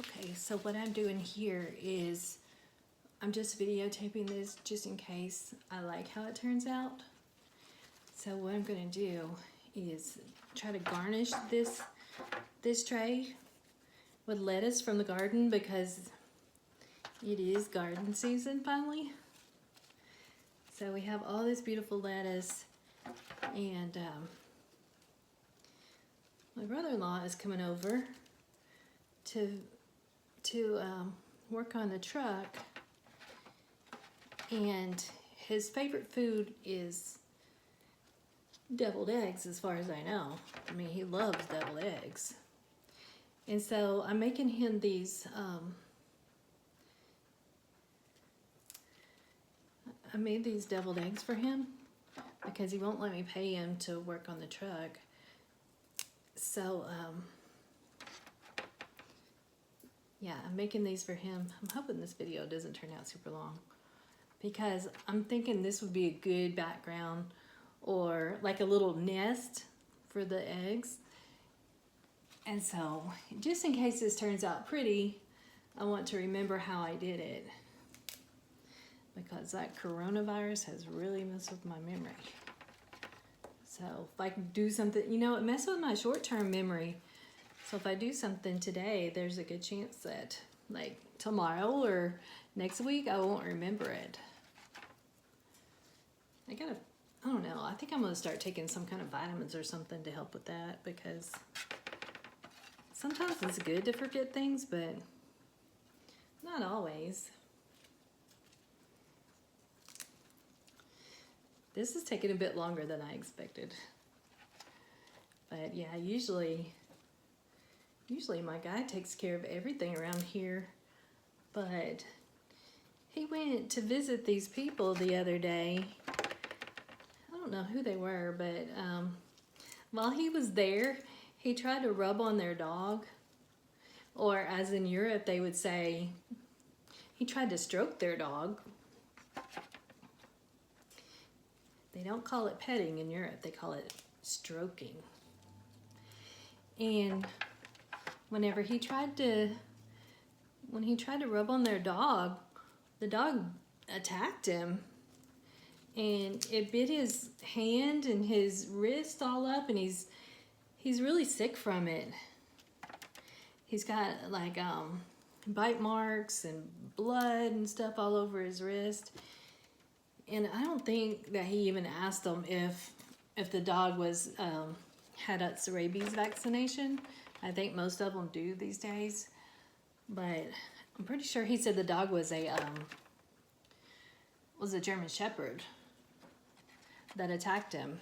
Okay, so what I'm doing here is I'm just videotaping this just in case I like how it turns out. So what I'm gonna do is try to garnish this tray with lettuce from the garden because it is garden season finally. So we have all this beautiful lettuce, and my brother-in-law is coming over to work on the truck, and his favorite food is deviled eggs, as far as I know. I mean, he loves deviled eggs. And so I'm making him these, I made these deviled eggs for him because he won't let me pay him to work on the truck. So, yeah, I'm making these for him. I'm hoping this video doesn't turn out super long because I'm thinking this would be a good background or like a little nest for the eggs. And so, just in case this turns out pretty, I want to remember how I did it, because that coronavirus has really messed with my memory. So if I can do something, you know, it messed with my short-term memory. So if I do something today, there's a good chance that like tomorrow or next week, I won't remember it. I don't know, I think I'm gonna start taking some kind of vitamins or something to help with that, because sometimes it's good to forget things, but not always. This is taking a bit longer than I expected. But yeah, usually my guy takes care of everything around here. But he went to visit these people the other day. I don't know who they were, but while he was there, he tried to rub on their dog. Or as in Europe, they would say, he tried to stroke their dog. They don't call it petting in Europe, they call it stroking. And whenever he tried to rub on their dog, the dog attacked him. And it bit his hand and his wrist all up, and he's really sick from it. He's got like bite marks and blood and stuff all over his wrist. And I don't think that he even asked them if the dog was had its rabies vaccination. I think most of them do these days, but I'm pretty sure he said the dog was a German Shepherd that attacked him.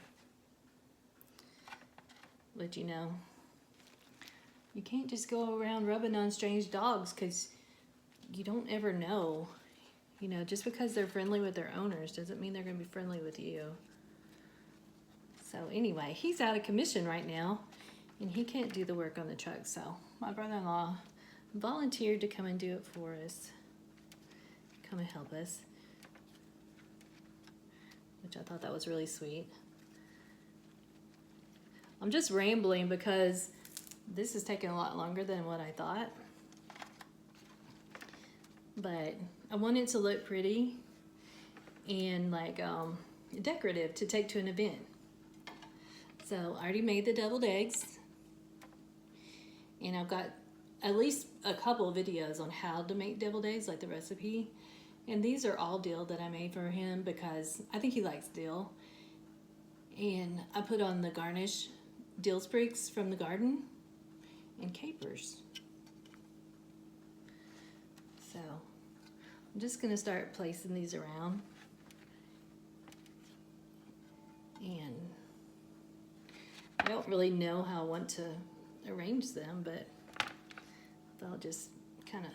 But you know, you can't just go around rubbing on strange dogs, because you don't ever know. You know, just because they're friendly with their owners doesn't mean they're going to be friendly with you. So anyway, he's out of commission right now, and he can't do the work on the truck. So my brother-in-law volunteered to come and do it for us. Come and help us. Which I thought that was really sweet. I'm just rambling because this is taking a lot longer than what I thought. But I want it to look pretty and like decorative to take to an event. So I already made the deviled eggs, and I've got at least a couple of videos on how to make deviled eggs, like the recipe. And these are all dill that I made for him because I think he likes dill. And I put on the garnish dill sprigs from the garden and capers. So I'm just gonna start placing these around, and I don't really know how I want to arrange them, but I'll just kind of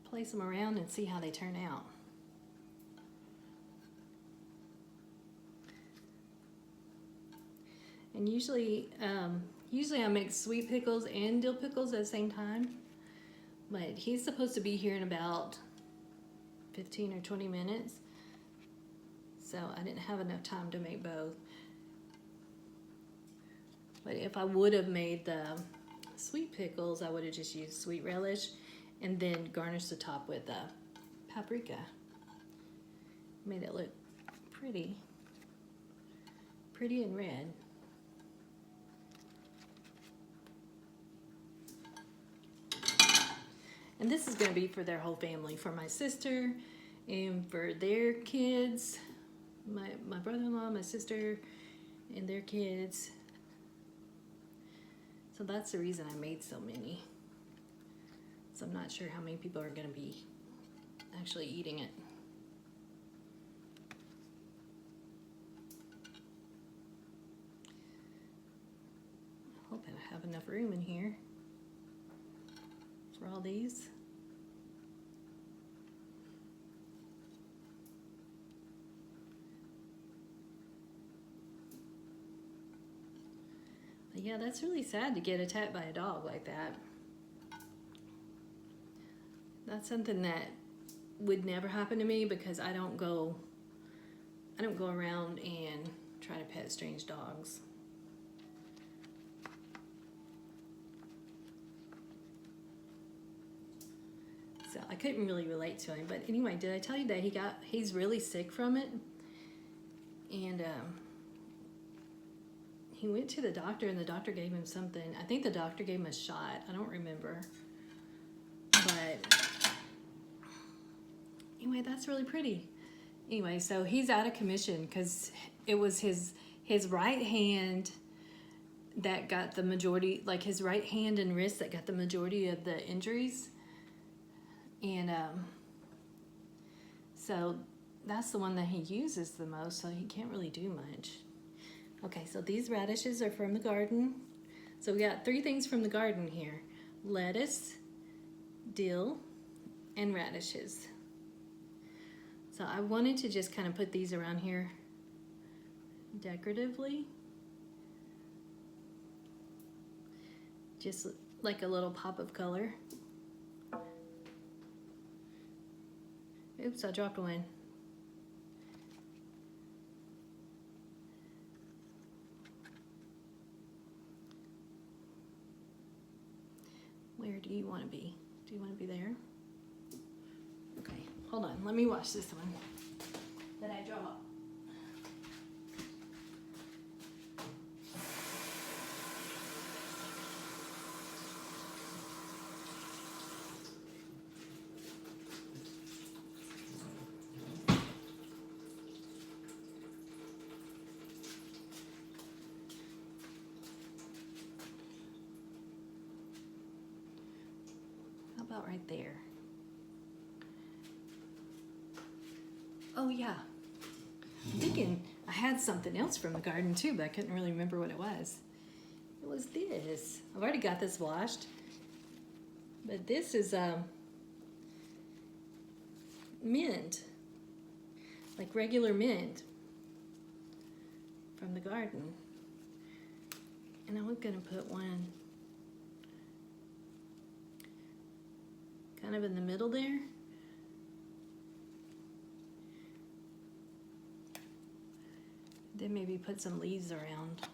place them around and see how they turn out. And usually I make sweet pickles and dill pickles at the same time, but he's supposed to be here in about 15 or 20 minutes, so I didn't have enough time to make both. But if I would have made the sweet pickles, I would have just used sweet relish and then garnished the top with paprika. Made it look pretty and red. And this is going to be for their whole family, for my sister and for their kids, my brother-in-law, my sister, and their kids. So that's the reason I made so many. So I'm not sure how many people are going to be actually eating it. I hope I have enough room in here for all these. But yeah, that's really sad to get attacked by a dog like that. That's something that would never happen to me because I don't go around and try to pet strange dogs. So I couldn't really relate to him. But anyway, did I tell you that he's really sick from it? And he went to the doctor and the doctor gave him something. I think the doctor gave him a shot. I don't remember. But anyway, that's really pretty. Anyway, so he's out of commission because it was his right hand that got the majority, like his right hand and wrist that got the majority of the injuries. And so that's the one that he uses the most, so he can't really do much. Okay, so these radishes are from the garden. So we got 3 things from the garden here: lettuce, dill, and radishes. So I wanted to just kind of put these around here decoratively. Just like a little pop of color. Oops, I dropped one. Where do you want to be? Do you want to be there? Okay, hold on. Let me wash this one that I dropped. About right there. Oh yeah, I'm thinking I had something else from the garden too, but I couldn't really remember what it was. It was this. I've already got this washed, but this is mint, like regular mint from the garden. And I'm gonna put one kind of in the middle there. Then maybe put some leaves around.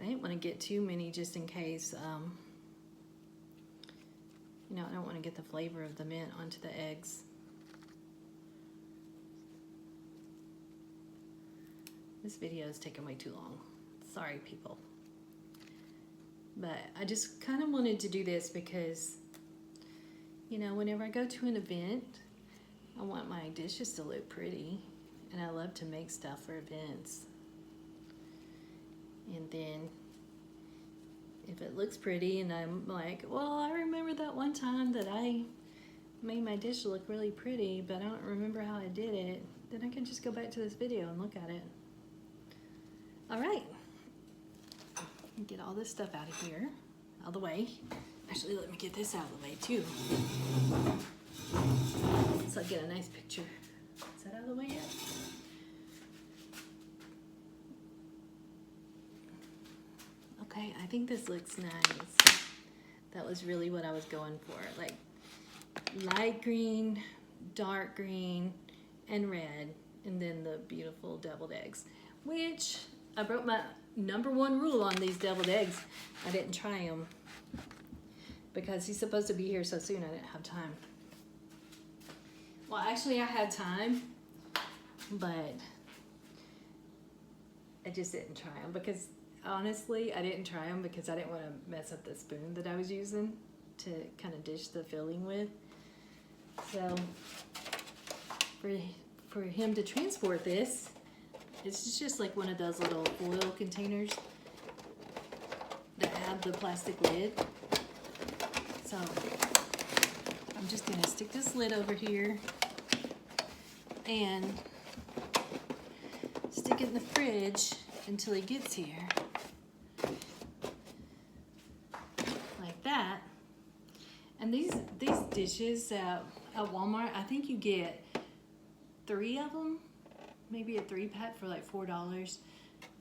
I didn't want to get too many just in case, you know, I don't want to get the flavor of the mint onto the eggs. This video is taking way too long. Sorry, people. But I just kind of wanted to do this because, you know, whenever I go to an event, I want my dishes to look pretty. And I love to make stuff for events. And then if it looks pretty and I'm like, well, I remember that one time that I made my dish look really pretty, but I don't remember how I did it, then I can just go back to this video and look at it. All right. Get all this stuff out of here, out of the way. Actually, let me get this out of the way too, so I get a nice picture. Is that out of the way yet? Okay, I think this looks nice. That was really what I was going for, like light green, dark green, and red, and then the beautiful deviled eggs, which I broke my #1 rule on these deviled eggs. I didn't try them because he's supposed to be here so soon. I didn't have time. Well, actually I had time, but I just didn't try them because honestly, I didn't try them because I didn't want to mess up the spoon that I was using to kind of dish the filling with. So for him to transport this, it's just like one of those little oil containers that have the plastic lid. So I'm just gonna stick this lid over here and stick it in the fridge until he gets here. Like that. And these dishes at Walmart, I think you get 3 of them, maybe a 3-pack for like $4.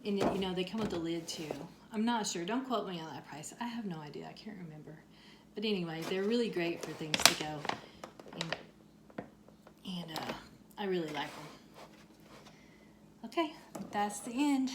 And you know, they come with the lid too. I'm not sure, don't quote me on that price. I have no idea, I can't remember. But anyway, they're really great for things to go. And I really like them. Okay, that's the end.